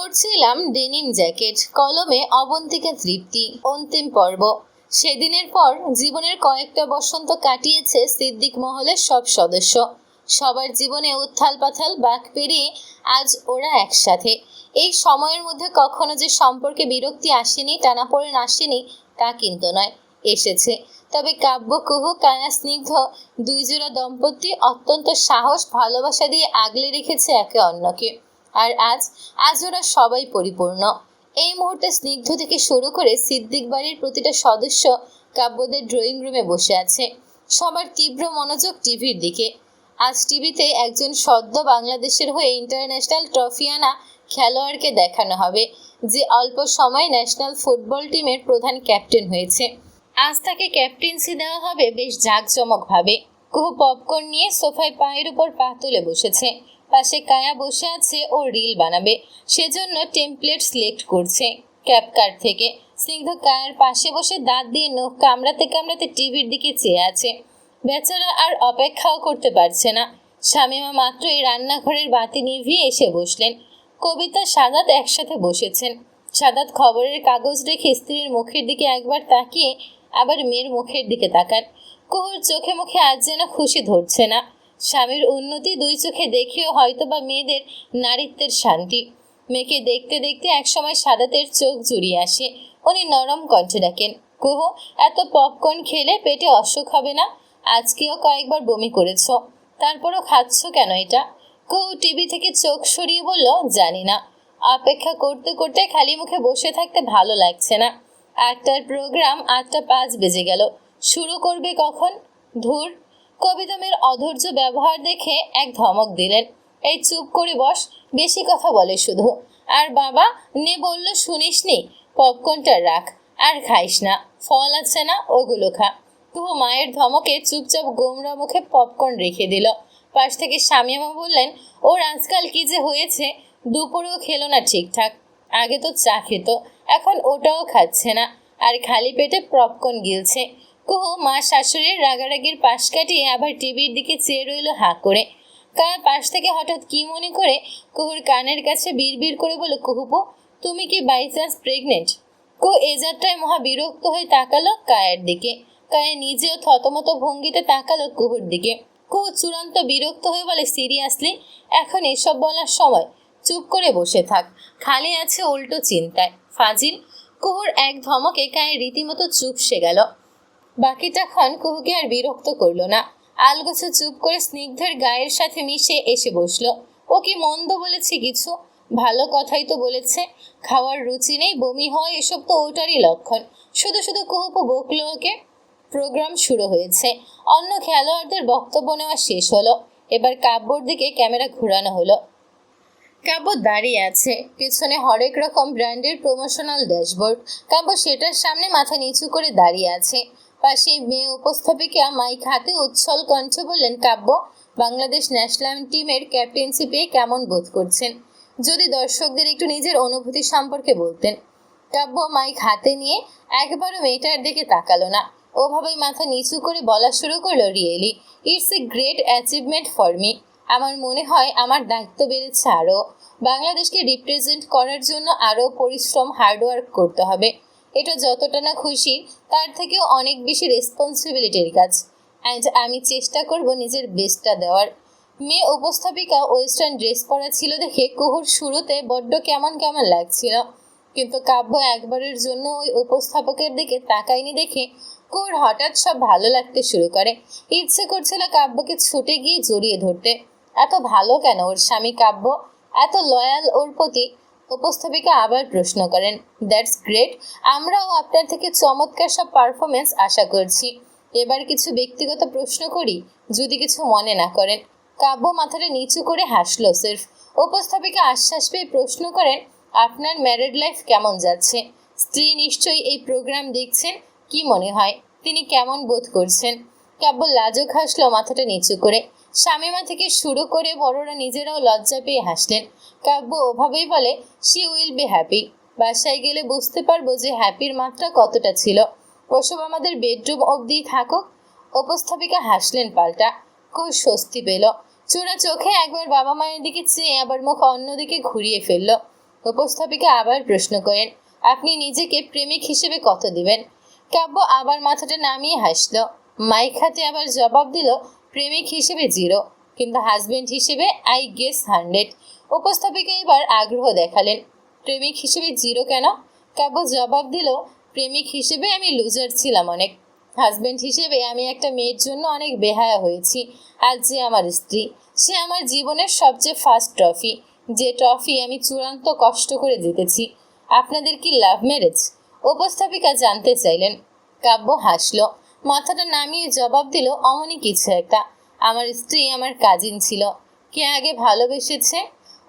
পড়ছিলাম denim jacket, কলমে অবন্তিকা তৃপ্তি। অন্তিম পর্ব। সেদিনের পর জীবনের কয়েকটা বসন্ত কাটিয়েছে সিদ্দিক মহলের সব সদস্য। সবার জীবনে উত্থাল পাথাল বাঁক পেরিয়ে আজ ওরা একসাথে। এই সময়ের মধ্যে কখনো যে সম্পর্কে বিরক্তি আসেনি, টানাপোড়েন আসেনি, তা কিন্তু নয়, এসেছে। তবে কাব্য, কুহু, কায়া, স্নিগ্ধ দুই জোড়া দম্পতি অত্যন্ত সাহস, ভালোবাসা দিয়ে আগলে রেখেছে একে অন্যকে। আর আজ ওরা সবাই পরিপূর্ণ। এই মুহূর্তে স্নিগ্ধ থেকে শুরু করে সিদ্দিক বাড়ির প্রতিটা সদস্য কাব্যদের ড্রয়িং রুমে বসে আছে। সবার তীব্র মনোযোগ টিভির দিকে। আজ টিভিতে একজন সদ্য বাংলাদেশের হয়ে ইন্টারন্যাশনাল ট্রফি আনা খেলোয়াড়কে দেখানো হবে, যে অল্প সময়ে ন্যাশনাল ফুটবল টিমের প্রধান ক্যাপ্টেন হয়েছে। আজ তাকে ক্যাপ্টেন্সি দেওয়া হবে বেশ জাঁকজমকভাবে। কুহু পপকর্ন নিয়ে সোফায় পায়ের উপর পা তুলে বসেছে। পাশে কায়া বসে আছে, ও রিল বানাবে, সেজন্য টেমপ্লেট সিলেক্ট করছে ক্যাপকার্ট থেকে। স্নিগ্ধ কায়ার পাশে বসে দাঁত দিয়ে নখ কামড়াতে কামড়াতে টিভির দিকে চেয়ে আছে। বেচারা আর অপেক্ষাও করতে পারছে না। শামিমা মাত্রই রান্নাঘরের বাতি নিভিয়ে এসে বসলেন। কবিতা, সাদাত একসাথে বসেছেন। সাদাত খবরের কাগজ রেখে স্ত্রীর মুখের দিকে একবার তাকিয়ে আবার মেয়ের মুখের দিকে তাকান। কুহুর চোখে মুখে আজ যেন খুশি ধরছে না। স্বামীর উন্নতি দুই চোখে দেখেও হয়তোবা মেয়েদের নারীত্বের শান্তি। মেয়েকে দেখতে দেখতে একসময় সাদাতের চোখ জুড়িয়ে আসে। উনি নরম কণ্ঠে ডাকেন, কুহু, এত পপকর্ন খেলে পেটে অসুখ হবে না? আজকেও কয়েকবার বমি করেছ, তারপরও খাচ্ছ কেন এটা? কুহু টিভি থেকে চোখ সরিয়ে বলল, জানি না। অপেক্ষা করতে করতে খালি মুখে বসে থাকতে ভালো লাগছে না। 8টার প্রোগ্রাম 8:05 বেজে গেল। শুরু করবে কখন? ধুর। কবিতা মেয়ের অধৈর্য ব্যবহার দেখে এক ধমক দিলেন, এই চুপ করে বস, বেশি কথা বলে শুধু। আর বাবা নে বলল শুনিসনি? পপকর্নটা রাখ, আর খাইস না, ফল আছে না, ওগুলো খা। কুহু মায়ের ধমকে চুপচাপ গোমরা মুখে পপকর্ন রেখে দিল। পাশ থেকে শামিমা বললেন, ওর আজকাল কি যে হয়েছে, দুপুরেও খেলো না ঠিকঠাক। আগে তো চা খেত, এখন ওটাও খাচ্ছে না, আর খালি পেটে পপকর্ন গিলছে। কুহু মা শাশুড়ির রাগারাগির পাশ কাটিয়ে আবার টিভির দিকে চেয়ে রইল হাঁ করে। কায়া পাশ থেকে হঠাৎ কি মনে করে কুহুর কানের কাছে বিড়বিড় করে বলল, কুহুপো, তুমি কি বাই চান্স প্রেগনেন্ট? কুহু এ যাত্রায় মহা বিরক্ত হয়ে তাকালো কায়ের দিকে। কায়া নিজেও থতমত ভঙ্গিতে তাকালো কুহুর দিকে। কুহু চূড়ান্ত বিরক্ত হয়ে বলে, সিরিয়াসলি এখন এসব বলার সময়? চুপ করে বসে থাক, খালি আছে উল্টো চিন্তায়, ফাজিল। কুহুর এক ধমকে কায়ের রীতিমতো চুপসে গেল। বাকিটাক্ষণ কুহুকে আর বিরক্ত করলো না। আলগোছে চুপ করে স্নিগ্ধের গায়ের সাথে মিশে এসে বসলো। ও কি মন্দ বলেছে কিছু? ভালো কথাই তো বলেছে। খাওয়ার রুচি নেই, বমি হয়, এসব তো ওটারই লক্ষণ। শুধু শুধু কুহুপু বকলো ওকে। প্রোগ্রাম শুরু হয়েছে। অন্য খেলোয়াড়দের বক্তব্য নেওয়া শেষ হলো। এবার কাব্যর দিকে ক্যামেরা ঘোরানো হলো। কাব্য দাঁড়িয়ে আছে, পেছনে হরেক রকম ব্র্যান্ডের প্রমোশনাল ড্যাশবোর্ড। কাব্য সেটার সামনে মাথা নিচু করে দাঁড়িয়ে আছে। পাশে মেয়ে উপস্থাপিকা মাইক হাতে উচ্ছল কণ্ঠে বললেন, কাব্য, বাংলাদেশ ন্যাশনাল টিমের ক্যাপ্টেন্সি পেয়ে কেমন বোধ করছেন? যদি দর্শকদের একটু নিজের অনুভূতি সম্পর্কে বলতেন। কাব্য মাইক হাতে নিয়ে একবারও মেয়েটার দিকে তাকালো না। ওভাবেই মাথা নিচু করে বলা শুরু করলো, really it's a great achievement for me. আমার মনে হয় আমার দায়িত্ব বেড়েছে আরও। বাংলাদেশকে রিপ্রেজেন্ট করার জন্য আরও পরিশ্রম, হার্ডওয়ার্ক করতে হবে। এটা যতটা না খুশি, তার থেকেও অনেক বেশি রেসপন্সিবিলিটির কাজ। অ্যান্ড আমি চেষ্টা করব নিজের বেস্টটা দেওয়ার। মেয়ে উপস্থাপিকা ওয়েস্টার্ন ড্রেস পরা ছিল দেখে কুহুর শুরুতে বড্ড কেমন কেমন লাগছিল, কিন্তু কাব্য একবারের জন্য ওই উপস্থাপকের দিকে তাকায়নি দেখে কুহুর হঠাৎ সব ভালো লাগতে শুরু করে। ইচ্ছে করছিল কাব্যকে ছুটে গিয়ে জড়িয়ে ধরতে। এত ভালো কেন ওর স্বামী কাব্য, এত লয়াল ওর প্রতি? উপস্থাপিকা আবার প্রশ্ন করেন, দ্যাটস গ্রেট। আমরাও আপনার থেকে চমৎকার সব পারফরমেন্স আশা করছি। এবার কিছু ব্যক্তিগত প্রশ্ন করি, যদি কিছু মনে না করেন। কাব্য মাথাটা নিচু করে হাসলো সির্ফ। উপস্থাপিকা আশ্বাস পেয়ে প্রশ্ন করেন, আপনার ম্যারিড লাইফ কেমন যাচ্ছে? স্ত্রী নিশ্চয়ই এই প্রোগ্রাম দেখছেন, কি মনে হয় তিনি কেমন বোধ করছেন? কাব্য লাজুক হাসলো মাথাটা নিচু করে। শামিমা থেকে শুরু করে বড়রা নিজেরাও লজ্জা পেয়ে হাসলেন। কাব্য ওভাবেই বলে, শি উইল বি হ্যাপি। বাসায় গেলে বুঝতে পারবো যে হ্যাপির মাত্রা কতটা ছিল। ওসব আমাদের বেডরুম অবধি থাকুক। উপস্থাপিকা হাসলেন পাল্টা। খুব স্বস্তি পেল। চোরা চোখে একবার বাবা মায়ের দিকে চেয়ে আবার মুখ অন্যদিকে ঘুরিয়ে ফেলল। উপস্থাপিকা আবার প্রশ্ন করেন, আপনি নিজেকে প্রেমিক হিসেবে কত দিবেন? কাব্য আবার মাথাটা নামিয়ে হাসল। মাইক হাতে আবার জবাব দিল, প্রেমিক হিসেবে 0, কিন্তু হাজবেন্ড হিসেবে আই গেস 100। উপস্থাপিকা এবার আগ্রহ দেখালেন, প্রেমিক হিসেবে 0 কেন? কাব্য জবাব দিল, প্রেমিক হিসেবে আমি লুজার ছিলাম অনেক, হাজবেন্ড হিসেবে আমি একটা মেয়ের জন্য অনেক বেহায়া হয়েছি। আজ যে আমার স্ত্রী, সে আমার জীবনের সবচেয়ে ফার্স্ট ট্রফি, যে ট্রফি আমি চূড়ান্ত কষ্ট করে জিতেছি। আপনাদের কি লাভ ম্যারেজ? উপস্থাপিকা জানতে চাইলেন। কাব্য হাসল, মাথাটা নামিয়ে জবাব দিল, অমনি কিছু একটা। আমার স্ত্রী আমার কাজিন ছিল। কে আগে ভালোবেসেছে?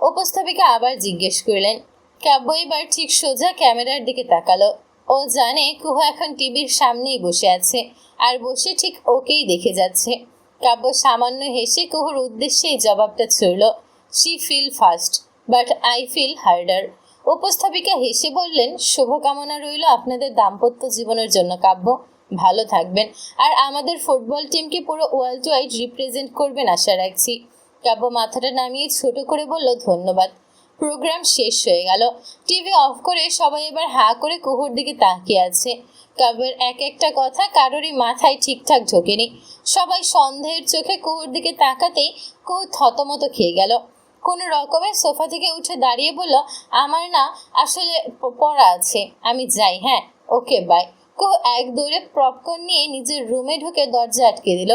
উপস্থাপিকা আবার জিজ্ঞেস করলেন। কাব্য এবার ঠিক সোজা ক্যামেরার দিকে তাকালো। ও জানে কুহ এখন টিভির সামনেই বসে আছে, আর বসে ঠিক ওকেই দেখে যাচ্ছে। কাব্য সামান্য হেসে কুহুর উদ্দেশ্যেই জবাবটা ছুড়ল, she feel first, but I feel harder. উপস্থাপিকা হেসে বললেন, শুভকামনা রইল আপনাদের দাম্পত্য জীবনের জন্য কাব্য, ভালো থাকবেন, আর আমাদের ফুটবল টিমকে পুরো ওয়ার্ল্ড ওয়াইড রিপ্রেজেন্ট করবেন আশা রাখছি। কাব্য মাথাটা নামিয়ে ছোট করে বলল, ধন্যবাদ। প্রোগ্রাম শেষ হয়ে গেল। টিভি অফ করে সবাই এবার হাঁ করে কুহুর দিকে তাকিয়ে আছে। কাব্যের এক একটা কথা কারোরই মাথায় ঠিকঠাক ঢোকেনি। সবাই সন্দেহের চোখে কুহুর দিকে তাকাতেই কুহু থতমত খেয়ে গেল। কোনো রকমের সোফা থেকে উঠে দাঁড়িয়ে বলল, আমার না আসলে পড়া আছে, আমি যাই। হ্যাঁ, ওকে, বাই। কুহু এক দৌড়ে পপকর্ন নিয়ে নিজের রুমে ঢুকে দরজা আটকে দিল।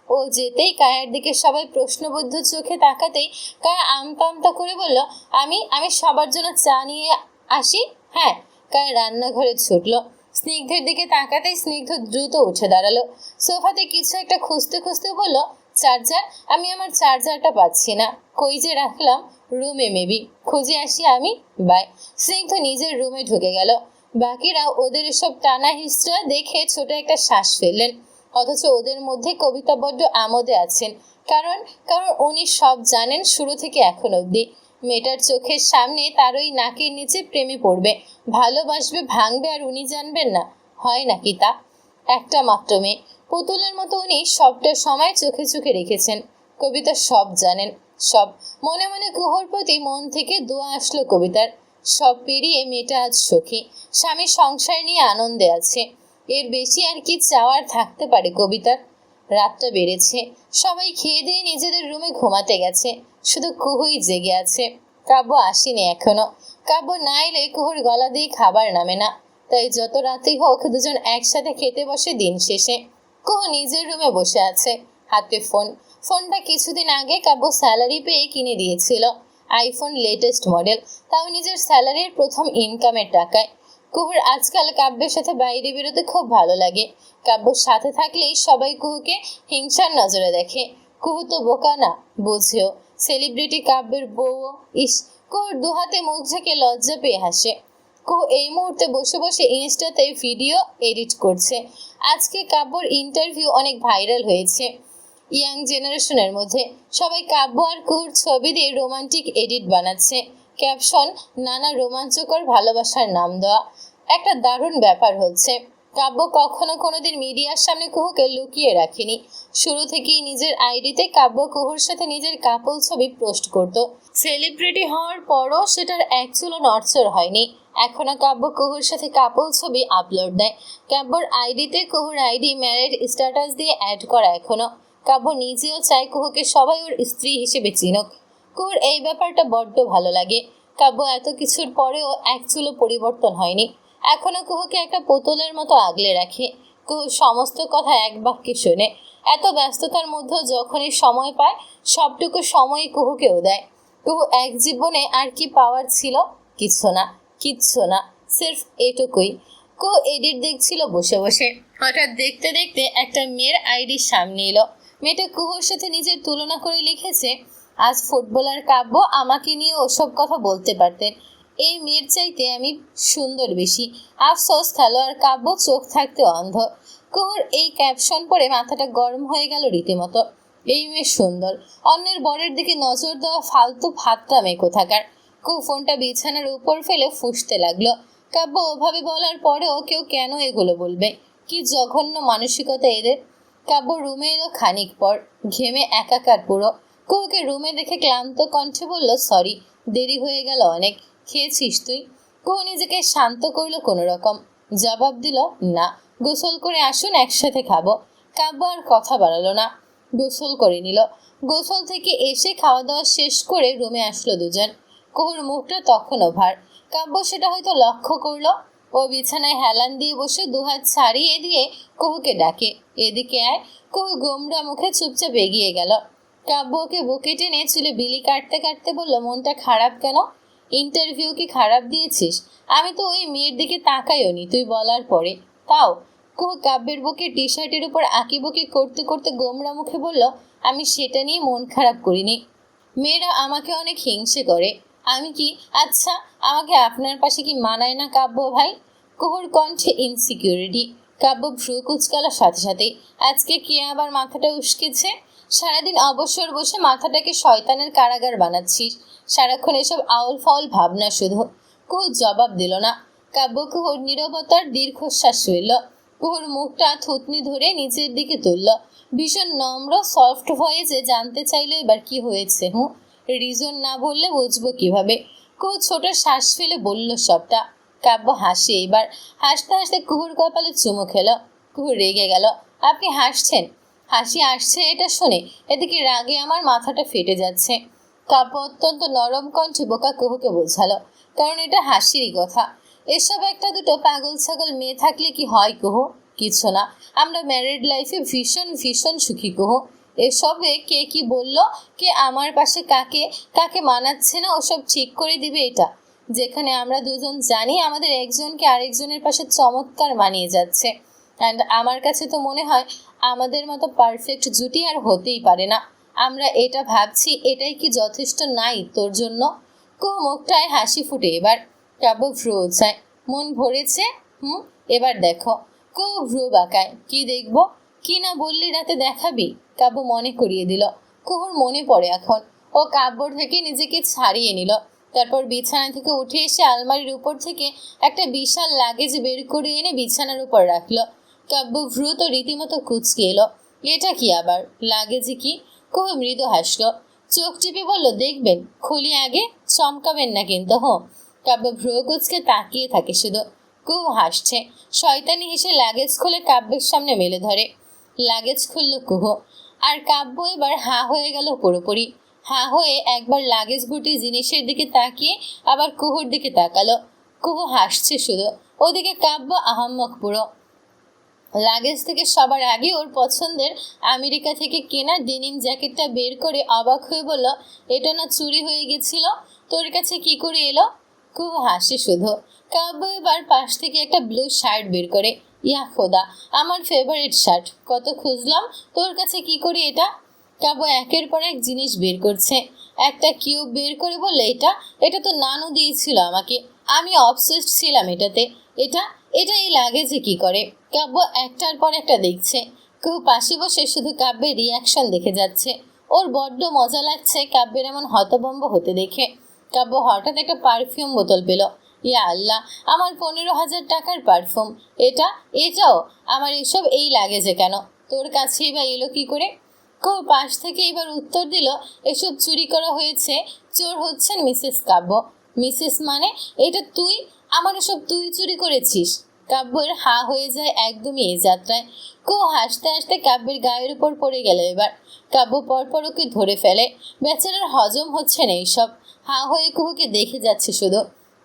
ও যেতেই কায়ার দিকে সবাই প্রশ্নবদ্ধ চোখে তাকাতেই কায়া আমতা আমতা করে বলল, আমি আমি সবার জন্য চা নিয়ে আসি। হ্যাঁ। কায়া রান্নাঘরে ছুটল। স্নিগ্ধের দিকে তাকাতেই স্নিগ্ধ দ্রুত উঠে দাঁড়ালো। সোফাতে কিছু একটা খুঁজতে খুঁজতে বলল, চার্জার, আমি আমার চার্জারটা পাচ্ছি না, কই যে রাখলাম? রুমে মেবি, খুঁজে আসি আমি, বাই। স্নিগ্ধ নিজের রুমে ঢুকে গেল। বাকিরা ওদের এসব টানা হিস্ট্রা দেখে ছোট একটা শ্বাস ফেললেন। অথচ ওদের মধ্যে কবিতা বড্ড আমোদে আছেন, কারণ কারণ উনি সব জানেন শুরু থেকে এখন অবধি। মেয়েটার চোখের সামনে তার ওই নাকের নিচে প্রেমে পড়বে, ভালোবাসবে, ভাঙবে, আর উনি জানবেন না? হয় নাকি তা? একটা মাত্র মেয়ে, পুতুলের মতো উনি সবটা সময় চোখে চোখে রেখেছেন। কবিতা সব জানেন, সব। মনে মনে কুহুর প্রতি মন থেকে দোয়া আসলো কবিতার। সব পেরিয়ে মেয়েটা আজ সুখী, স্বামী সংসার নিয়ে আনন্দে আছে। এর বেশি আর কি চাওয়ার থাকতে পারে কবিতার? রাতটা বেড়েছে, সবাই খেয়ে দিয়ে নিজেদের রুমে ঘুমাতে গেছে, শুধু কুহুই জেগে আছে। কাব্য আসেনি এখনো। কাব্য না এলে কুহুর গলা দিয়ে খাবার নামে না, তাই যত রাতেই হোক দুজন একসাথে খেতে বসে দিন শেষে। কুহু নিজের রুমে বসে আছে, হাতে ফোন। ফোনটা কিছুদিন আগে কাব্য স্যালারি পেয়ে কিনে দিয়েছিল, আইফোন লেটেস্ট মডেল, তাও নিজের স্যালারির প্রথম ইনকামের টাকায়। কুহুর আজকাল কাব্যের সাথে বাইরে বেরোতে খুব ভালো লাগে। কাব্যর সাথে থাকলেই সবাই কুহুকে হিংসার নজরে দেখে। কুহু তো বোকা না, বুঝেও। সেলিব্রিটি কাব্যের বউও। ইস, কুহুর দুহাতে মুখ ঝেঁকে লজ্জা পেয়ে হাসে। কুহু এই মুহূর্তে বসে বসে ইনস্টাতে ভিডিও এডিট করছে। আজকে কাব্যর ইন্টারভিউ অনেক ভাইরাল হয়েছে ইয়াং জেনারেশনের মধ্যে। সবাই কাব্য আর কুহুর ছবি দিয়ে রোমান্টিক এডিট বানাচ্ছে। ক্যাপশন, নানা রোমাঞ্চকর ভালোবাসার নাম দেওয়া। একটা দারুণ ব্যাপার হচ্ছে। কাব্য কখনো কোনোদিন মিডিয়ার সামনে কুহুকে লুকিয়ে রাখেনি। শুরু থেকেই নিজের আইডিতে কাব্য কুহুর সাথে নিজের কাপল ছবি পোস্ট করত। সেলিব্রিটি হওয়ার পরও সেটার এক চুলো নড়চড় হয়নি। এখনো কাব্য কুহুর সাথে কাপল ছবি আপলোড দেয়। কাব্যর আইডিতে কুহুর আইডি ম্যারেড স্ট্যাটাস দিয়ে অ্যাড করা এখনো। কাব্য নিজেও চায় কুহুকে সবাই ওর স্ত্রী হিসেবে চিনুক। কুহুর এই ব্যাপারটা বড্ড ভালো লাগে। কাব্য এত কিছুর পরেও এক চুলো পরিবর্তন হয়নি। এখনো কুহুকে একটা পুতুলের মতো আগলে রাখে। কুহু সমস্ত কথা এক বাক্যে শোনে। এত ব্যস্ততার মধ্যেও যখনই সময় পায় সবটুকু সময় কুহুকেও দেয়। কুহু এক জীবনে আর কি পাওয়ার ছিল? কিছু না, কিচ্ছু না, সির্ফ এটুকুই। কুহু এডিট দেখছিল বসে বসে। হঠাৎ দেখতে দেখতে একটা মেয়ের আইডির সামনে এলো। মেয়েটা কুহুর সাথে নিজের তুলনা করে লিখেছে, আজ ফুটবলার কাব্য আমাকে নিয়ে ওসব কথা বলতে পারতেন, এই মেয়ের চাইতে আমি সুন্দর বেশি। আফসোস খেলোয়াড় কাব্য চোখ থাকতে অন্ধ। কুহুর এই ক্যাপশন পড়ে মাথাটা গরম হয়ে গেল রীতিমতো। এই মেয়ে সুন্দর, অন্যের বরের দিকে নজর দেওয়া ফালতু ফাত্তা মেয়ে কোথাকার। কুহু ফোনটা বিছানার উপর ফেলে ফুঁসতে লাগলো। কাব্য ওভাবে বলার পরেও কেউ কেন এগুলো বলবে? কি জঘন্য মানসিকতা এদের। কাব্য রুমে এলো খানিক পর, ঘেমে একাকার পুরো। কুহুকে রুমে দেখে ক্লান্ত কণ্ঠে বলল, সরি, দেরি হয়ে গেল অনেক। খেয়েছিস তুই? কুহু নিজেকে শান্ত করলো কোনো রকম। জবাব দিল, না। গোসল করে আসুন, একসাথে খাবো। কাব্য আর কথা বাড়ালো না, গোসল করে নিল। গোসল থেকে এসে খাওয়া দাওয়া শেষ করে রুমে আসলো দুজন। কুহুর মুখটা তখনও ভার। কাব্য সেটা হয়তো লক্ষ্য করলো। ও বিছানায় হেলান দিয়ে বসে দুহাত ছাড়িয়ে দিয়ে কুহুকে ডাকে, এদিকে আয়। কুহু গোমরা মুখে চুপচাপ এগিয়ে গেল। কাব্য ওকে বুকে টেনে চুলে বিলি কাটতে কাটতে বলল, মনটা খারাপ কেন? ইন্টারভিউ কি খারাপ দিয়েছিস? আমি তো ওই মেয়ের দিকে তাকাইও নি তুই বলার পরে, তাও। কুহু কাব্যের বুকে টি শার্টের উপর আঁকিবুকি করতে করতে গোমরা মুখে বলল, আমি সেটা নিয়ে মন খারাপ করিনি। মেয়েরা আমাকে অনেক হিংসে করে। আমি কি, আচ্ছা, আমাকে আপনার পাশে কি মানায় না কাব্য ভাই? কুহুর কণ্ঠে ইনসিকিউরিটি। কাব্য ভ্রু কুচকালার সাথে সাথেই, আজকে কে আবার মাথাটা উস্কেছে? সারাদিন অবসর বসে মাথাটাকে শয়তানের কারাগার বানাচ্ছিস। সারাক্ষণ এসব আউল ফাউল ভাবনা শুধু। কুহু জবাব দিল না। কাব্য কুহুর নীরবতার দীর্ঘশ্বাস ফেলল। কুহুর মুখটা থুতনি ধরে নিচের দিকে তুলল। ভীষণ নম্র সফট ভয়েসে জানতে চাইলো এবার কি হয়েছে। রিজন না বললে বুঝবো কিভাবে? কুহু ছোট শ্বাস ফেলে বলল সবটা। কাব্য হাসি এবার। হাসতে হাসতে কুহুর কপালে চুমু খেলো। কুহু রেগে গেল। আপনি হাসছেন? হাসি আসছে এটা শুনে এদিকে রাগে আমার মাথাটা ফেটে যাচ্ছে। কাব্য অত্যন্ত নরম কণ্ঠে বোকা কুহুকে বোঝালো, কারণ এটা হাসিরই কথা। এসব একটা দুটো পাগল ছাগল মেয়ে থাকলে কি হয় কুহু? কিছু না, আমরা ম্যারিড লাইফে ভীষণ ভীষণ সুখী কুহু। এসবে কে কি বলল, কে আমার পাশে কাকে কাকে মানাচ্ছে না ওসব ঠিক করে দিবে এটা, যেখানে আমরা দুজন জানি আমাদের একজনকে আরেকজনের পাশে চমৎকার মানিয়ে যাচ্ছে। অ্যান্ড আমার কাছে তো মনে হয় আমাদের মতো পারফেক্ট জুটি আর হতেই পারে না। আমরা এটা ভাবছি, এটাই কি যথেষ্ট নাই তোর জন্য? কুহু মুখটায় হাসি ফুটে এবার। কাব্য ভ্রু উঁচায়, মন ভরেছে? এবার দেখো। কুহু ভ্রু বাঁকায়, কি দেখবো? কি না বললি রাতে দেখাবি? কাব্য মনে করিয়ে দিল। কুহুর মনে পড়ে এখন। ও কাব্যর থেকে নিজেকে ছাড়িয়ে নিল। তারপর বিছানা থেকে উঠে এসে আলমারির উপর থেকে একটা বিশাল লাগেজ বের করে এনে বিছানার উপর রাখলো। কাব্য ভ্রু তো রীতিমতো কুচকে এলো। এটা কি আবার? লাগেজে কি? কুহু মৃদু হাসলো। চোখ টিপে বলল, দেখবেন, খুলি আগে, চমকাবেন না কিন্তু। কাব্য ভ্রু কুচকে তাকিয়ে থাকে শুধু। কুহু হাসছে। শয়তানি হেসে লাগেজ খুলে কাব্যের সামনে মেলে ধরে। লাগেজ খুলল কুহু। আর কাব্য এবার হা হয়ে গেল পুরোপুরি। হা হয়ে একবার লাগেজ ভর্তি জিনিসের দিকে তাকিয়ে আবার কুহুর দিকে তাকালো। কুহু হাসছে শুধু। ওদিকে কাব্য আহাম্মক পুরো। লাগেজ থেকে সবার আগে ওর পছন্দের আমেরিকা থেকে কেনা ডেনিম জ্যাকেটটা বের করে অবাক হয়ে বলল, এটা না চুরি হয়ে গেছিল? তোর কাছে কি করে এলো? কুহু হাসি শুধু। কাব্য এবার পাশ থেকে একটা ব্লু শার্ট বের করে, ইয়া খোদা, আমার ফেভারিট শার্ট, কত খুঁজলাম, তোর কাছে কি করে এটা? কাব্য একের পর এক জিনিস বের করছে। একটা কিউব বের করে বললে, এটা এটা তো নানু দিয়েছিল আমাকে, আমি অবসেসড ছিলাম এটাতে। এটা এটা এই লাগেজে কি করে? কাব্য একটার পর একটা দেখছে। কেউ পাশে বসে শুধু কাব্যের রিয়াকশন দেখে যাচ্ছে। ওর বড্ড মজা লাগছে কাব্যের এমন হতভম্ব হতে দেখে। কাব্য হঠাৎ একটা পারফিউম বোতল পেল। ইয়া আল্লাহ, আমার 15,000 টাকার পারফিউম! এটাও আমার! এসব এই লাগেজে কেন? তোর কাছেই বা এলো কি করে? কেউ পাশ থেকে এবার উত্তর দিল, এসব চুরি করা হয়েছে, চোর হচ্ছেন মিসেস কাব্য। মিসেস মানে? এটা তুই? আমার এসব তুই চুরি করেছিস? কাব্যের হা হয়ে যায় একদমই এই যাত্রায়। কেউ হাসতে হাসতে কাব্যের গায়ের উপর পড়ে গেল এবার। কাব্য পরপর ওকে ধরে ফেলে। বেচারার হজম হচ্ছে না এইসব। হা হয়ে কুহুকে দেখে যাচ্ছে শুধু।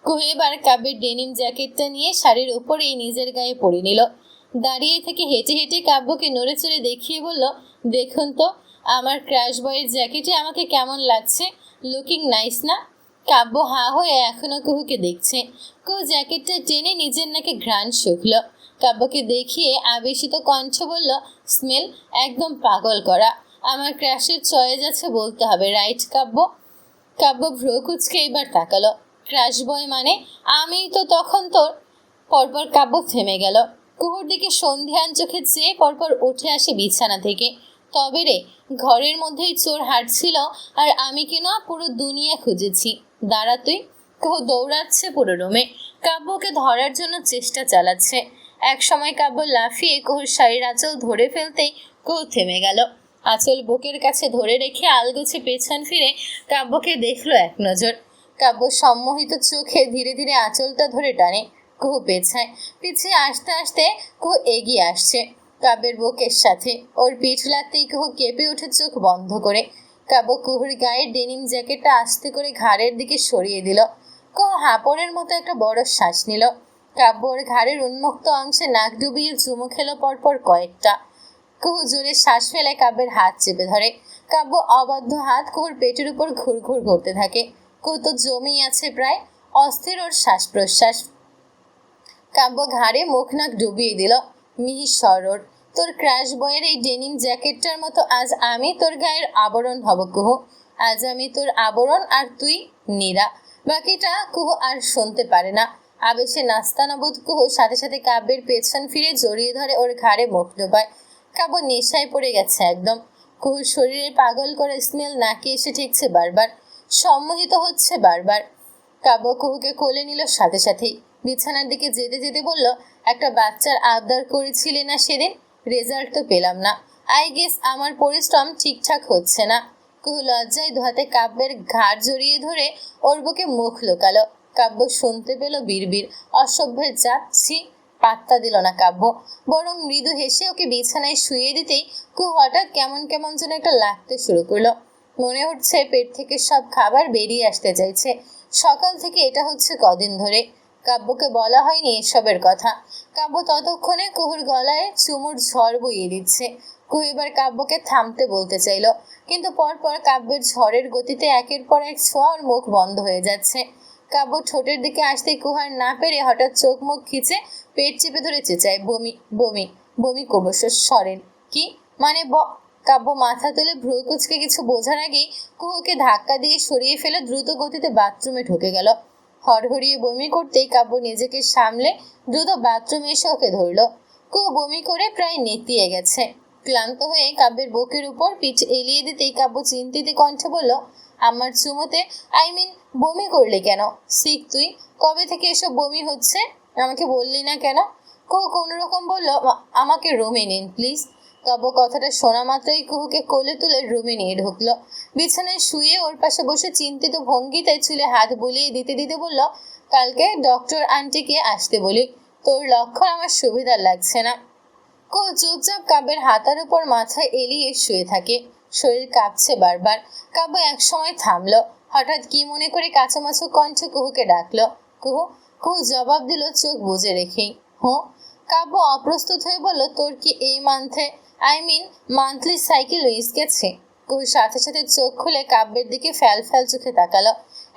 কুহু এবার কাব্যের ডেনিম জ্যাকেটটা নিয়ে শাড়ির উপরেই নিজের গায়ে পরে নিল। দাঁড়িয়ে থেকে হেঁটে হেঁটে কাব্যকে নড়ে চড়ে দেখিয়ে বলল, দেখুন তো আমার ক্র্যাশ বয়ের জ্যাকেটে আমাকে কেমন লাগছে, লুকিং নাইস না? কাব্য হা হয়ে এখনো কুহুকে দেখছে। কুহু জ্যাকেটটা টেনে নিজের নাকে ঘ্রাণ শুকল। কাব্যকে দেখিয়ে আবেশিত কণ্ঠ বলল, স্মেল একদম পাগল করা। আমার ক্র্যাশের চয়েস আছে বলতে হবে, রাইট কাব্য? কাব্য ভ্রু কুচকে এবার তাকালো। ক্র্যাশ বয় মানে? আমি তো তখন তোর। পরপর কাব্য থেমে গেল। কুহুর দিকে সন্ধিয়ান চোখে চেয়ে পরপর উঠে আসে বিছানা থেকে। তবে রে, ঘরের মধ্যেই চোর হাঁটছিল আর আমি কিনা পুরো দুনিয়া খুঁজেছি। দাঁড়া তুই। কুহু দৌড়াচ্ছে পুরো রুমে। কাব্যকে ধরার জন্য চেষ্টা চালাচ্ছে। এক সময় কাব্য লাফিয়ে কুহুর শাড়ির আঁচল ধরে ফেলতেই কুহু থেমে গেল। আঁচল বুকের কাছে ধরে রেখে আলগোছে পেছন ফিরে কাব্যকে দেখলো এক নজর। কাব্য সম্মোহিত চোখে ধীরে ধীরে আঁচলটা ধরে টানে। কুহু পেছায়, পিছিয়ে আসতে আসতে কুহু এগিয়ে আসছে কাব্যের বুকের সাথে। ওর পিঠ লাগতেই কুহু কেঁপে উঠে চোখ বন্ধ করে। কাব্য কুহুর গায়ের ডেনিম জ্যাকেটটা আস্তে করে ঘাড়ের দিকে সরিয়ে দিল। কুহু হাঁপড়ের মতো একটা বড় শ্বাস নিল। কাব্য ওর ঘাড়ের উন্মুক্ত অংশে নাক ডুবিয়ে চুমু খেলো পরপর কয়েকটা। কুহু জোরে শ্বাস ফেলায় কাব্যের হাত চেপে ধরে। কাব্য অবাধ্য হাত কুহুর পেটের উপর ঘুর ঘুর করতে থাকে। কুহু তো জমেই আছে প্রায়, অস্থির ওর শ্বাস প্রশ্বাস। কাব্য ঘাড়ে মুখ নাক ডুবিয়ে দিল। মিহি সরোর, তোর ক্র্যাশ বয়ের এই ডেনিম জ্যাকেটটার মতো আজ আমি তোর গায়ের আবরণ হব কুহু। আজ আমি তোর আবরণ আর তুই নীরা। বাকিটা কুহু আর শুনতে পারে না। আবেশে নাস্তানাবুদ কুহু সাথে সাথে কাব্যের পেছন ফিরে জড়িয়ে ধরে ওর ঘাড়ে মুখ ডোবায়। কাব্য নেশায় পড়ে গেছে একদম। কুহুর শরীরে পাগল করে স্মেল নাকে এসে ঠেকছে বারবার, সম্মোহিত হচ্ছে বারবার। কাব্য কুহুকে কোলে নিল সাথে সাথেই। বিছানার দিকে যেতে যেতে বলল, একটা বাচ্চার আবদার করেছিলে না সেদিন? রেজাল্ট তো পেলাম না। আই গেস আমার পরিশ্রম ঠিকঠাক হচ্ছে না। কুহু লজ্জায় দুহাতে কাব্যের ঘাড় জড়িয়ে ধরে ওর বুকে মুখ লুকালো। কাব্য শুনতে পেল বিড়বিড়, অসভ্যের জাত, ছি। পাত্তা দিল না কাব্য, বরং মৃদু হেসে ওকে বিছানায় শুয়ে দিতেই কুহু হঠাৎ কেমন কেমন যেন একটা লাগতে শুরু করলো। মনে হচ্ছে পেট থেকে সব খাবার বেরিয়ে আসতে চাইছে। সকাল থেকে এটা হচ্ছে কদিন ধরে। কাব্যকে বলা হয়নি এসবের কথা। কাব্য ততক্ষণে কুহুর গলায় চুমুর ঝড় বইয়ে দিচ্ছে। কুহু এবার কাব্যকে থামতে বলতে চাইল, কিন্তু পরপর কাব্যের ঝড়ের গতিতে একের পর এক ছোঁয়া ওর মুখ বন্ধ হয়ে যাচ্ছে। কাব্য ঠোঁটের দিকে আসতে কুহার না পেরে হঠাৎ চোখ মুখ খিচে পেট চেপে ধরে চেঁচায়, বমি বমি বমি করবো। সরেন। কি মানে? কাব্য মাথা তুলে ভ্রু কুচকে কিছু বোঝার আগেই কুহুকে ধাক্কা দিয়ে সরিয়ে ফেলে দ্রুত গতিতে বাথরুমে ঢুকে গেল। হড়হড়িয়ে বমি করতেই কাব্য নিজেকে সামলে দ্রুত বাথরুমে এসে ওকে ধরল। কুহু বমি করে প্রায় নেতিয়ে গেছে। ক্লান্ত হয়ে কাব্যের বুকের উপর পিঠ এলিয়ে দিতেই কাব্য চিন্তিত কণ্ঠে বলল, আমার চুমোতে বমি করলি কেন? শিখ তুই, কবে থেকে এসব বমি হচ্ছে? আমাকে বললি না কেন? কুহু কোনো রকম বলল, আমাকে রুমে নিন প্লিজ। কাব্য কথাটা শোনা মাত্রই কুহুকে কোলে তুলে রুমে নিয়ে ঢুকলো। বিছানায় শুয়ে ওর পাশে বসে চিন্তিত ভঙ্গিতে চুলে হাত বুলিয়ে দিতে দিতে বলল, কালকে ডক্টর আন্টিকে আসতে বলি। তোর লক্ষণ আমার সুবিধার লাগছে না। কুহু চুপচাপ কাব্যের হাতার উপর মাথা এলিয়ে শুয়ে থাকে। শরীর কাঁপছে বারবার। কাব্য এক সময় থামলো। হঠাৎ কি মনে করে কাঁচামাচু কণ্ঠে কুহুকে ডাকলো, কুহু। কুহু জবাব দিল চোখ বুজে রেখেই, হুঁ। কাব্য অপ্রস্তুত হয়ে বলল, তোর কি এই মান্থলি সাইকেল উইস গেছে? কুহু সাথে সাথে চোখ খুলে কাব্যের দিকে ফ্যাল ফ্যাল চোখে তাকালো।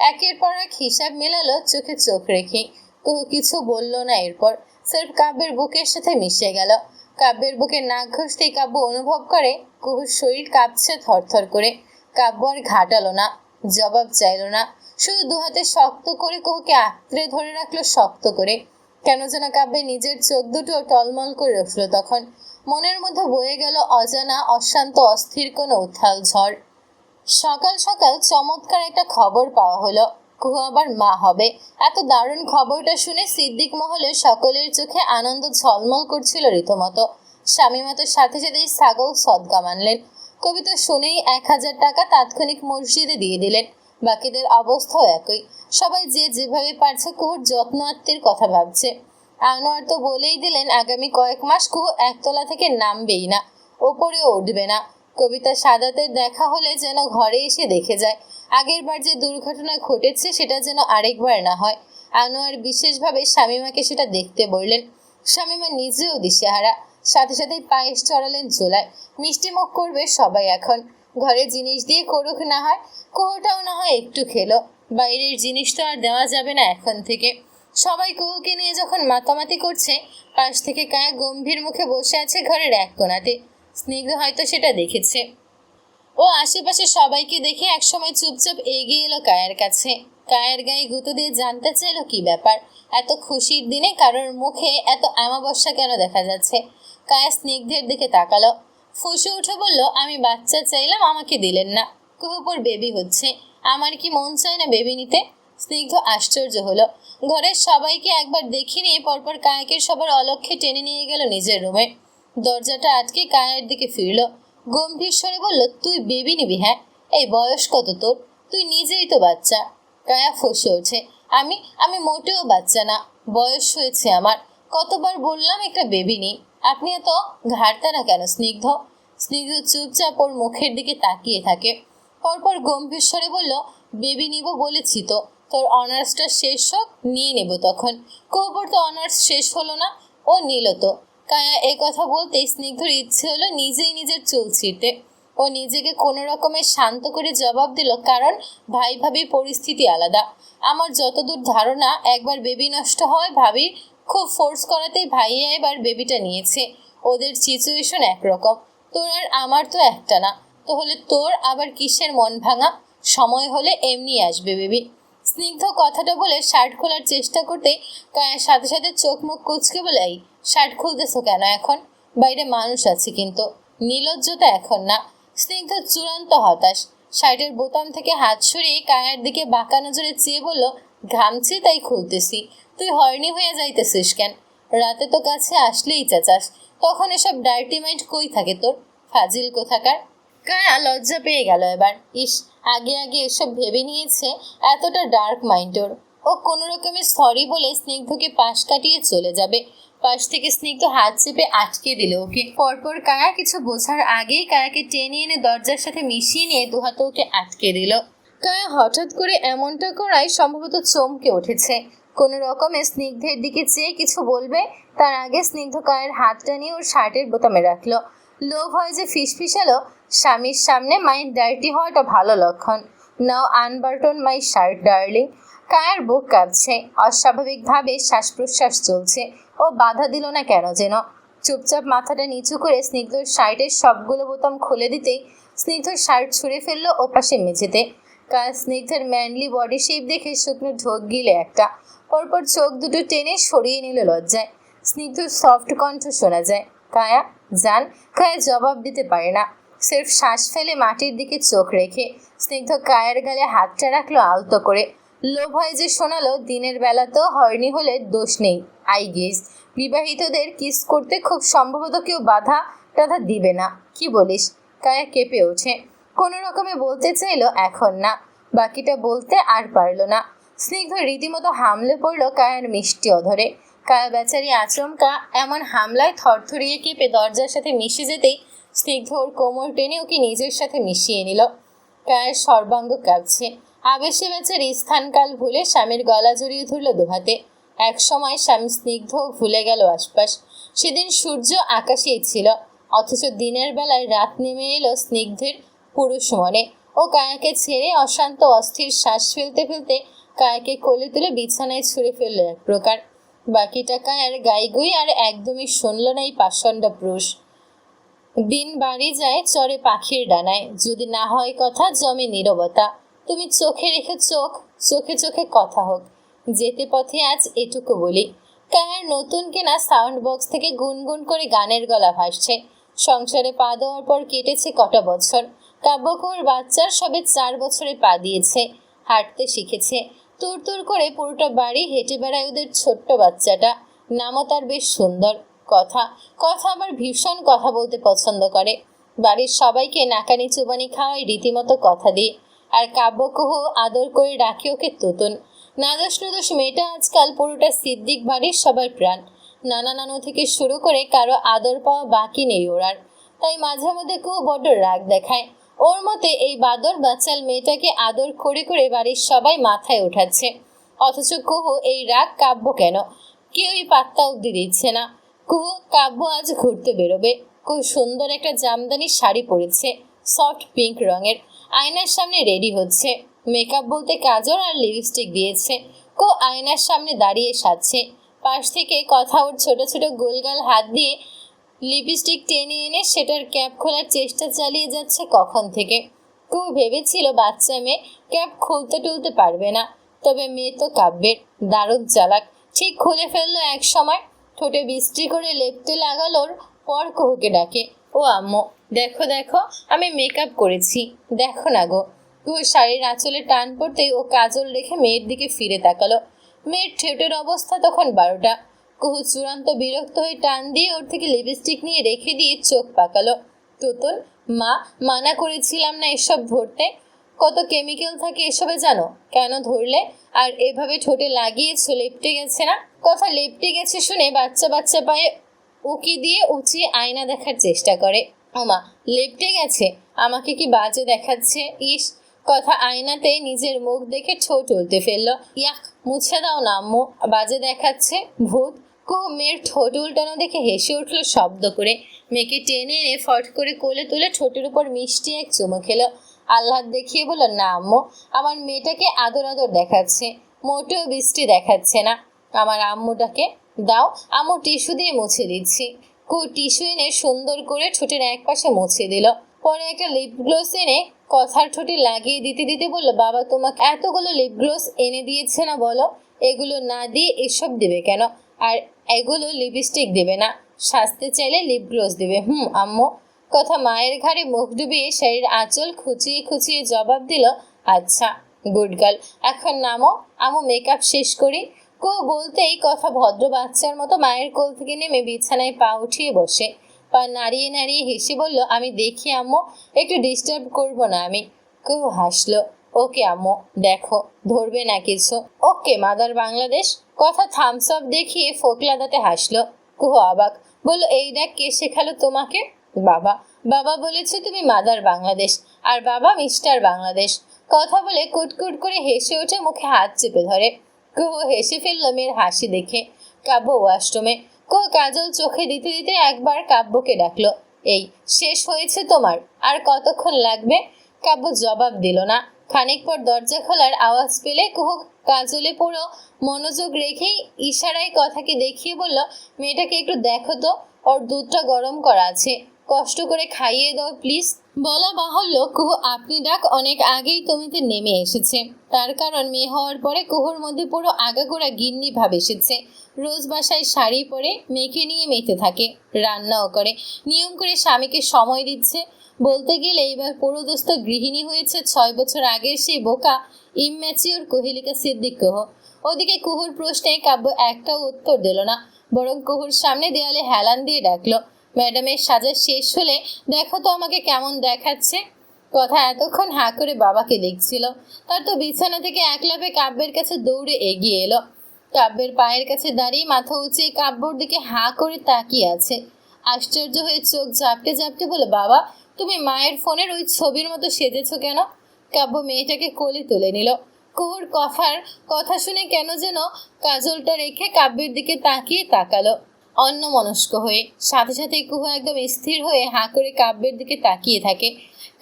একের পর এক হিসাব মেলালো চোখে চোখ রেখে। কুহু কিছু বলল না এরপর, সির্ফ কাব্যের বুকের সাথে মিশে গেল। কাব্যের বুকে নাক ঘষতেই কাব্য অনুভব করে কুহুর শরীর কাঁপছে থরথর করে। কাব্য আর ঘাটালো না, জবাব চাইল না, শুধু দুহাতে শক্ত করে কুহুকে আঁকড়ে ধরে রাখলো শক্ত করে। কেন যেন কাব্যে নিজের চোখ দুটো টলমল করে উঠল তখন। মনের মধ্যে বয়ে গেল অজানা অশান্ত অস্থির কোনো উত্থাল ঝড়। সকাল সকাল চমৎকার একটা খবর পাওয়া হলো, কুহু আবার মা হবে। এত দারুণ খবরটা শুনে সিদ্দিক মহলে সকলের চোখে আনন্দ ঝলমল করছিল রীতিমতো। শামীমা তো সাথে সাথেই ছাগল সদকা মানলেন। কবিতা শুনেই 1000 টাকা তাৎক্ষণিক মসজিদে দিয়ে দিলেন। বাকিদের অবস্থাও একই। সবাই যে যেভাবে পারছে কুহুর যত্নার্থীর কথা ভাবছে। আনোয়ার তো বলেই দিলেন আগামী কয়েক মাস কুহু একতলা থেকে নামবেই না, ওপরেও উঠবে না। কবিতা সাদাতের দেখা হলে যেন ঘরে এসে দেখে যায়। আগের বার যে দুর্ঘটনা ঘটেছে সেটা যেন আরেকবার না হয়। আনোয়ার বিশেষভাবে শামীমাকে সেটা দেখতে বললেন। শামীমা নিজেও দিশেহারা। সাথে সাথেই পায়েস চড়ালেন চুলায়। মিষ্টি মুখ করবে সবাই এখন। ঘরে জিনিস দিয়ে করুক না হয়, কুহুটাও না হয় একটু খেলো। বাইরের জিনিস তো আর দেওয়া যাবে না এখন থেকে। সবাই কুহুকে নিয়ে যখন মাতামাতি করছে, পাশ থেকে কায়া গম্ভীর মুখে বসে আছে ঘরের এক কোণাতে। স্নিগ্ধ হয়তো সেটা দেখেছে। ও আশেপাশে সবাইকে দেখে একসময় চুপচাপ এগিয়ে এলো কায়ার কাছে। কায়ের গায়ে গুঁতো দিয়ে জানতে চাইলো কি ব্যাপার, এত খুশির দিনে কারোর মুখে এত আমাবস্যা কেন দেখা যাচ্ছে। কায়া স্নিগ্ধের দিকে তাকালো, ফুঁসে উঠে বলল, আমি বাচ্চা চাইলাম, আমাকে দিলেন না। কুহুপুর বেবি হচ্ছে, আমার কি মন চায় না বেবি নিতে? স্নিগ্ধ আশ্চর্য হলো। ঘরের সবাইকে একবার দেখে নিয়ে পরপর কায়াকে সবার অলক্ষ্যে টেনে নিয়ে গেল নিজের রুমে। দরজাটা আটকে কায়ের দিকে ফিরল। গম্ভীর স্বরে বলল, তুই বেবি নিবি? হ্যাঁ। এই বয়স কত তোর? তুই নিজেই তো বাচ্চা। কায়া ফসে ওঠে, আমি আমি মোটেও বাচ্চা না, বয়স হয়েছে আমার। কতবার বললাম একটা বেবি নেই। আপনি এত ঘাড়তারা কেন স্নিগ্ধ? স্নিগ্ধ চুপচাপ ওর মুখের দিকে তাকিয়ে থাকে। পরপর গম্ভীর স্বরে বলল, বেবি নিব বলেছি তো, তোর অনার্সটা শেষ হোক, নিয়ে নেব তখন। কবর তো অনার্স শেষ হলো না, ও নিল তো। কায়া এ কথা বলতেই স্নিগ্ধর ইচ্ছে হলো নিজেই নিজের চুল ছিঁড়তে। ও নিজেকে কোনো রকমের শান্ত করে জবাব দিল, কারণ ভাই ভাবির পরিস্থিতি আলাদা। আমার যতদূর ধারণা, একবার বেবি নষ্ট হয় ভাবি খুব ফোর্স করাতেই ভাইয়া এবার বেবিটা নিয়েছে। ওদের সিচুয়েশন একরকম, তোর আর আমার তো একটা না। তাহলে তোর আবার কিসের মন ভাঙা? সময় হলে এমনি আসবে বেবি। স্নিগ্ধ কথাটা বলে শার্ট খোলার চেষ্টা করতে কায়ের সাথে সাথে চোখ মুখ কুচকে বলে, এই শার্ট খুলতেছো কেন এখন? বাইরে মানুষ আছে কিন্তু। নির্লজ্জতা এখন না। স্নিগ্ধ চূড়ান্ত হতাশ। শার্টের বোতাম থেকে হাত সরিয়ে কায়ার দিকে বাঁকা নজরে চেয়ে বলল, ঘামছি তাই খুলতেছি। তুই হয়নি হয়ে যাইতেছিস কেন? রাতে তো কাছে আসলেই চেঁচাস, তখন এসব ডার্টি মাইন্ড কই থাকে তোর? ফাজিল কোথাকার। কায়া লজ্জা পেয়ে গেল এবার। ইস, আগে আগে এসব ভেবে নিয়েছে এতটা ডার্ক মাইন্ড ওর। ও কোনো রকমের সরি বলে স্নিগ্ধকে পাশ কাটিয়ে চলে যাবে। পাশ থেকে স্নিগ্ধ হাত চেপে আটকে দিল ওকে। পরপর কায়া কিছু বোঝার আগেই কায়াকে টেনে এনে দরজার সাথে মিশিয়ে নিয়ে দুহাতে ওকে আটকে দিল। কায়া হঠাৎ করে এমনটা করায় সম্ভবত চমকে উঠেছে। কোনো রকমে স্নিগ্ধের দিকে চেয়ে কিছু বলবে, তার আগে স্নিগ্ধ কায়ের হাতটা নিয়ে ওর শার্টের বোতামে রাখলো। লোভ হয় যে ফিসফিসালো, স্বামীর সামনে মাইন্ড ডার্টি হওয়াটা ভালো লক্ষণ। নাও আনবার্টন মাই শার্ট ডার্লিং। কায়ার বুক কাঁপছে, অস্বাভাবিকভাবে শ্বাস প্রশ্বাস চলছে। ও বাধা দিল না কেন যেন। চুপচাপ মাথাটা নিচু করে স্নিগ্ধর শার্টের সবগুলো বোতাম খুলে দিতেই স্নিগ্ধর শার্ট ছুঁড়ে ফেললো ওপাশে মেঝেতে। কায়া স্নিগ্ধের ম্যানলি বডি শেপ দেখে শুকনো ঢোক গিলে একটা। পরপর চোখ দুটো টেনে সরিয়ে নিল লজ্জায়। স্নিগ্ধর সফট কণ্ঠ শোনা যায়, কায়া জান। কায়া জবাব দিতে পারে না, সির্ফ শ্বাস ফেলে মাটির দিকে চোখ রেখে স্নিগ্ধ কায়ের গালে হাতটা রাখলো আলতো করে। লোভ হয় যে শোনালো, দিনের বেলাতেও হয়নি হলে দোষ নেই। আই গেস বিবাহিতদের কিস করতে খুব সম্ভবত কেউ বাধা টাধা দিবে না, কি বলিস? কায়া কেঁপে ওঠে। কোনো রকমে বলতে চাইলো এখন না, বাকিটা বলতে আর পারল না। স্নিগ্ধ রীতিমতো হামলে পড়ল কায়ার মিষ্টি অধরে। কায়া বেচারি আচমকা এমন হামলায় থরথরিয়ে কেঁপে দরজার সাথে মিশে যেতেই স্নিগ্ধ ওর কোমর টেনে ওকে নিজের সাথে মিশিয়ে নিল। কায়ের সর্বাঙ্গ কাঁপছে। আবেশে বেচারি স্থানকাল ভুলে স্বামীর গলা জড়িয়ে ধরল দুহাতে। এক সময় স্বামী স্নিগ্ধ ভুলে গেল আশপাশ। সেদিন সূর্য আকাশেই ছিল, অথচ দিনের বেলায় রাত নেমে এলো স্নিগ্ধের পুরুষ মনে। ও কায়াকে ছেড়ে অশান্ত অস্থির শ্বাস ফেলতে ফেলতে কায়াকে কোলে তুলে বিছানায় ছুঁড়ে ফেললো এক প্রকার। বাকিটা কায়ার গাইগুই আর একদমই শুনল না এই পাষণ্ড পুরুষ। দিন বাড়ি যায় চড়ে পাখির ডানায়, যদি না হয় কথা জমে নীরবতা। তুমি চোখে রেখে চোখ, চোখে চোখে কথা হোক। যেতে পথে আজ এটুকু বলি। কায়ার নতুন কেনা সাউন্ড বক্স থেকে গুনগুন করে গানের গলা ভাসছে। সংসারে পা দেওয়ার পর কেটেছে কটা বছর। কাব্যকুমার বাচ্চার সবে 4 বছরে পা দিয়েছে, হাঁটতে শিখেছে। তুর তুর করে পুরোটা বাড়ি হেঁটে বেড়ায় ওদের ছোট্ট বাচ্চাটা। নামও তার বেশ সুন্দর। কথা কথা আবার ভীষণ কথা বলতে পছন্দ করে। বাড়ির সবাইকে নাকানি চুবানি খাওয়ায় রীতিমতো কথা দিয়ে। আর কাব্যকুহ আদর করে রাখে ওকে তুতুন। নাদোষ নুদোষ মেয়েটা আজকাল পুরোটা সিদ্দিক বাড়ির সবার প্রাণ। নানা নানু থেকে শুরু করে কারো আদর পাওয়া বাকি নেই ওর আর। তাই মাঝে মধ্যে কুহ বড্ড রাগ দেখায়। ওর মতে এই বাদর বাচ্চাল মেয়েটাকে আদর করে করে বাড়ির সবাই মাথায় ওঠাচ্ছে, অথচ কুহ এই রাগ কাব্য কেন কেউই পাত্তা অব্দি দিচ্ছে না। কুহ কাব্য আজ ঘুরতে বেরোবে। খুব সুন্দর একটা জামদানি শাড়ি পরেছে, সফট পিঙ্ক রঙের। আয়নার সামনে রেডি হচ্ছে। মেকআপ বলতে কাজল আর লিপস্টিক দিয়েছে। আয়নার সামনে দাঁড়িয়ে সাজছে। পাশ থেকে কথা ওর ছোট ছোট গোলগাল হাত দিয়ে লিপস্টিক টেনে এনে সেটার ক্যাপ খোলার চেষ্টা চালিয়ে যাচ্ছে কখন থেকে। ভেবেছিল বাচ্চা মেয়ে, ক্যাপ খুলতে টুলতে পারবে না। তবে মেয়ে তো কাব্যের দারুণ চালাক, ঠিক খুলে ফেললো এক সময়। ঠোঁটে বৃষ্টি করে লেপটে লাগালোর পর কুহুকে ডাকে, ও আম্মু দেখো দেখো আমি মেকআপ করেছি, দেখো না গো। কুহু শাড়ির আঁচলে টান পড়তেই ও কাজল রেখে মেয়ের দিকে ফিরে তাকালো। মেয়ের ঠোঁটের অবস্থা তখন 12টা। কুহু চূড়ান্ত বিরক্ত হয়ে টান দিয়ে ওর থেকে লিপস্টিক নিয়ে রেখে দিয়ে চোখ পাকালো। তুতুন, মা মানা করেছিলাম না এসব ধরতে। কত কেমিক্যাল থাকে এসবে জানো? কেন ধরলে? আর এভাবে ঠোঁটে লাগিয়েছো, লেপটে গেছে না? কথা লেপটে গেছে শুনে বাচ্চা বাচ্চা পায়ে উকি দিয়ে উঁচিয়ে আয়না দেখার চেষ্টা করে। ওমা, লেপটে গেছে? আমাকে কি বাজে দেখাচ্ছে! ইস! কথা আয়নাতে নিজের মুখ দেখে ঠোঁট উল্টে ফেললো। ইয়াক, মুছে দাও না আম্মু, বাজে দেখাচ্ছে। ভূত! মেয়ের ঠোঁট উল্টানো দেখে হেসে উঠলো শব্দ করে। মেয়েকে টেনে এনে ফট করে কোলে তুলে ঠোঁটের উপর মিষ্টি এক চুমো খেলো। আহ্লাদ দেখিয়ে বলল, না আম্মু, আমার মেয়েটাকে আদর আদর দেখাচ্ছে, মোটেও বৃষ্টি দেখাচ্ছে না। আমার আম্মুটাকে দাও, আম্মু টিস্যু দিয়ে মুছে দিচ্ছি। টিস্যু এনে সুন্দর করে ঠোঁটের এক পাশে মুছে দিল। পরে একটা লিপ গ্লস এনে কথার ঠোঁটে লাগিয়ে দিতে দিতে বলল, বাবা তোমাকে এতগুলো লিপ গ্লস এনে দিয়েছে না, বলো এগুলো না দিয়ে এসব দেবে কেন? আর এগুলো লিপস্টিক দেবে না, সাজতে চাইলে লিপ গ্লস দেবে। আম্মু। কথা মায়ের ঘাড়ে মুখ ডুবিয়ে শাড়ির আঁচল খুঁচিয়ে খুঁচিয়ে জবাব দিল, আচ্ছা গুড গার্ল, এখন নামো, আম্মু মেকআপ শেষ করি। বলতেই কথা ভদ্র বাচ্চার মতো মায়ের কোল থেকে নেমে বিছানায় পা উঠিয়ে বসে। পা নাড়িয়ে নাড়িয়ে হেসে বলল, আমি দেখি আম্মু, একটু ডিস্টার্ব করবো না আমি। হাসলো। ওকে আম্মু, দেখো ধরবে না কিছু। ওকে মাদার বাংলাদেশ। কথা থামস আপ দেখিয়ে ফোকলা দাঁতে হাসলো। অবাক, বলল, এই ডাক কে শেখালো তোমাকে? বাবা। বাবা বলেছে তুমি মাদার বাংলাদেশ, আর বাবা মিস্টার বাংলাদেশ। কথা বলে কুটকুট করে হেসে ওঠে, মুখে হাত চেপে ধরে। হেসে ফেলল মেয়ের হাসি দেখে। কাব্য ওয়াশরুমে। কাজল চোখে দিতে দিতে একবার কাব্যকে ডাকলো, এই শেষ হয়েছে তোমার? আর কতক্ষণ লাগবে? কাব্য জবাব দিল না। খানিক পর দরজা খোলার আওয়াজ পেলে কাজলে পুরো মনোযোগ রেখেই ইশারায় কথাকে দেখিয়ে বলল, মেয়েটাকে একটু দেখো তো, ওর দুধটা গরম করা আছে, কষ্ট করে খাইয়ে দাও প্লিজ। বলা বাহুল্য, আপনি ডাক অনেক আগেই তুমিতে নেমে এসেছে। তার কারণ মেয়ে হওয়ার পরে কুহুর মধ্যে পুরো আগাগোড়া গিন্নি ভাব এসেছে। রোজ বাসায় শাড়ি পরে মেয়েকে নিয়ে মেতে থাকে, রান্নাও করে, নিয়ম করে স্বামীকে সময় দিচ্ছে। বলতে গেলে এবার পুরোদস্ত গৃহিণী হয়েছে 6 বছর আগের সেই বোকা ইম্যাচিওর কোহেলিকা সিদ্দিক কুহ। ওদিকে কুহুর প্রশ্নে কাব্য একটাও উত্তর দিল না, বরং কুহুর সামনে দেয়ালে হেলান দিয়ে ডাকলো, ম্যাডামের সাজা শেষ হলে দেখো তো আমাকে কেমন দেখাচ্ছে। কথা এতক্ষণ হাঁ করে বাবাকে দেখছিল। তার তো বিছানা থেকে এক লাফে কাব্যের কাছে দৌড়ে এগিয়ে এলো। কাব্যের পায়ের কাছে দাঁড়িয়ে মাথা উঁচিয়ে কাব্যর দিকে হাঁ করে তাকিয়ে আছে। আশ্চর্য হয়ে চোখ ঝাপটে ঝাপটে বলে, বাবা তুমি মায়ের ফোনের ওই ছবির মতো সেজেছ কেন? কাব্য মেয়েটাকে কোলে তুলে নিল। কুহুর কথা শুনে কেন যেন কাজলটা রেখে কাব্যের দিকে তাকালো অন্যমনস্ক হয়ে। সাথে সাথে কুহু একদম স্থির হয়ে হাঁ করে কাব্যের দিকে তাকিয়ে থাকে।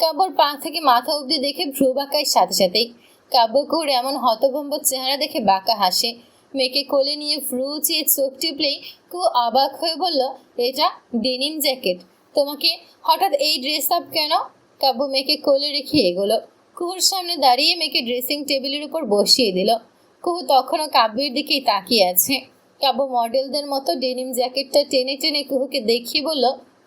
কাব্যর পা থেকে মাথা অবধি দেখে ভ্রু বাঁকায় সাথে সাথেই। কাব্য কুহুর এমন হতভম্ব চেহারা দেখে বাঁকা হাসে। মেয়েকে কোলে নিয়ে ভ্রু উঁচিয়ে চোখ টিপলেই কুহু অবাক হয়ে বলল, এটা ডেনিম জ্যাকেট, তোমাকে হঠাৎ এই ড্রেস আপ কেন? কাব্য মেয়েকে কোলে রেখে এগোলো। কুহুর সামনে দাঁড়িয়ে মেয়েকে ড্রেসিং টেবিলের উপর বসিয়ে দিল। কুহু তখনও কাব্যের দিকেই তাকিয়ে আছে। কাব্য মডেলদের মতো ডেনিম জ্যাকেটটা টেনে টেনে কুহুকে দেখিয়ে বলল,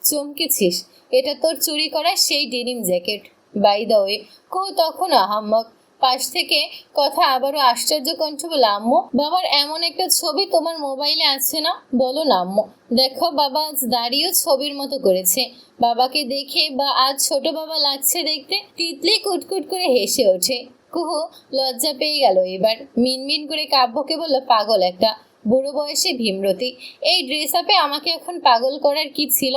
চমকেছিস, এটা তোর চুরি করা সেই denim jacket. By the way. Kuhu তখন আহাম্মক। পাশ থেকে কথা আবারও আশ্চর্য কণ্ঠ বলে, আম্মু বাবার এমন একটা ছবি তোমার মোবাইলে আছে না? বলো না আম্মু, দেখো বাবা আজ দাঁড়িয়েও ছবির মতো করেছে। বাবাকে দেখে বা আজ ছোট বাবা লাগছে দেখতে। তিতলি কুটকুট করে হেসে ওঠে। কুহু লজ্জা পেয়ে গেল এবার। মিনমিন করে কাব্যকে বলল, পাগল একটা, বুড়ো বয়সে ভীমরতি, এই ড্রেস আপে আমাকে এখন পাগল করার কি ছিল?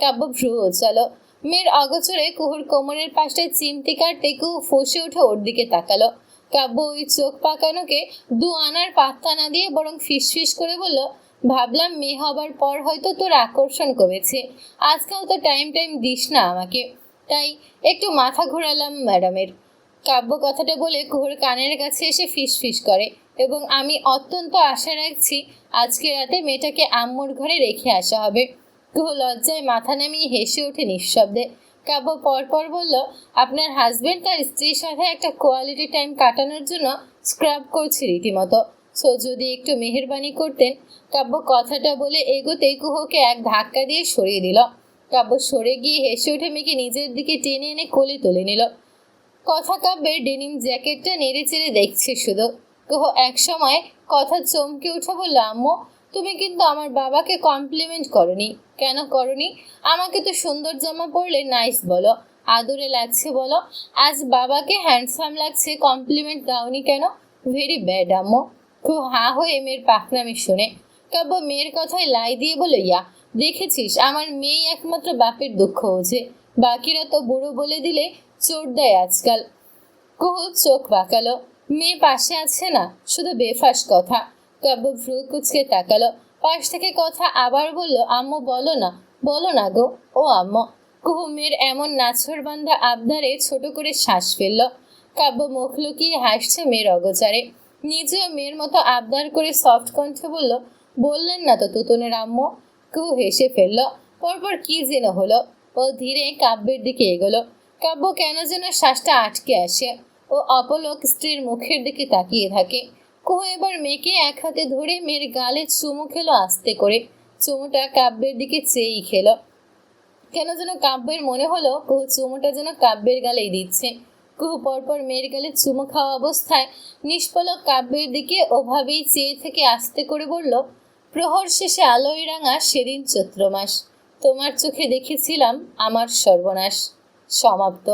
কাব্য ভ্রু চলো। মেয়ের অগোচরে কুহুর কোমরের পাশটায় চিমটি কাটতে কুহু ফসে উঠে ওর দিকে তাকালো। কাব্য ওই চোখ পাকানোকে 2 আনার পাত্তা না দিয়ে বরং ফিসফিস করে বলল, ভাবলাম মেয়ে হবার পর হয়তো তোর আকর্ষণ কমেছে, আজকাল তো টাইম দিস না আমাকে, তাই একটু মাথা ঘোরালাম ম্যাডামের। কাব্য কথাটা বলে কুহুর কানের কাছে এসে ফিসফিস করে, এবং আমি অত্যন্ত আশা রাখছি আজকে রাতে মেয়েটাকে আম্মুর ঘরে রেখে আসা হবে। কুহু লজ্জায় মাথা নামিয়ে হেসে ওঠে নিঃশব্দে। কাব্য পরপর বলল, আপনার হাজবেন্ড তার স্ত্রীর সাথে একটা কোয়ালিটি টাইম কাটানোর জন্য স্ক্রাব করছে রীতিমতো, সো যদি একটু মেহেরবানি করতেন। কাব্য কথাটা বলে এগোতেই কুহুকে এক ধাক্কা দিয়ে সরিয়ে দিল। কাব্য সরে গিয়ে হেসে উঠে মেয়েকে নিজের দিকে টেনে এনে কোলে তুলে নিল। কথা কাব্যের ডেনিম জ্যাকেটটা নেড়ে চেড়ে দেখছে শুধু। কুহু এক সময় কথা চমকে উঠে বলল, আম্মু তুমি কিন্তু আমার বাবাকে কমপ্লিমেন্ট করনি। কেন করনি? আমাকে তো সুন্দর জামা পরলে নাইস বলো, আদরে লাগছে বলো? আজ বাবাকে হ্যান্ডসাম লাগছে কমপ্লিমেন্ট দাওনি কেন? ভেরি ব্যাড আম্মু। খুব হা হয়ে মেয়ের পাকনামি শুনে কাব্য মেয়ের কথায় লাই দিয়ে বলে, ইয়া দেখেছিস, আমার মেয়েই একমাত্র বাপের দুঃখ বোঝে, বাকিরা তো বুড়ো বলে দিলে চোট দেয় আজকাল। কুহু চোখ বাঁকালো। মেয়ে পাশে আছে না, শুধু বেফাস কথা। কাব্য ভ্রু কুচকে তাকালো। পাশ থেকে কথা আবার বলল, আম্মু বলো না, বলো না গো। ও আম্মু। কুহু মেয়ের এমন নাছোড়বান্দা আবদারে ছোট করে শ্বাস ফেলল। কাব্য মুখ লুকিয়ে হাসছে মেয়ের অগোচারে। নিজেও মেয়ের মতো আবদার করে সফট কণ্ঠে বলল, বললেন না তো তুতুনের আম্মু। কুহু হেসে ফেলল। পরপর কি যেন হলো। ও ধীরে কাব্যের দিকে এগোলো। কাব্য কেন যেন শ্বাসটা আটকে আসে। ও অপলক স্ত্রীর মুখের দিকে তাকিয়ে থাকে। কুহু এবার মেয়েকে এক হাতে ধরে মেয়ের গালে চুমু খেলো আস্তে করে। চুমুটা কাব্যের দিকে চেয়েই খেলো। কেন যেন কাব্যের মনে হলো কুহু চুমুটা যেন কাব্যের গালেই দিচ্ছে। কুহু পরপর মেয়ের গালে চুমু খাওয়া অবস্থায় নিষ্পলক কাব্যের দিকে ওভাবেই চেয়ে থেকে আস্তে করে বলল, প্রহর শেষে আলোয় রাঙা সেদিন চৈত্র মাস, তোমার চোখে দেখেছিলাম আমার সর্বনাশ। সমাপ্ত।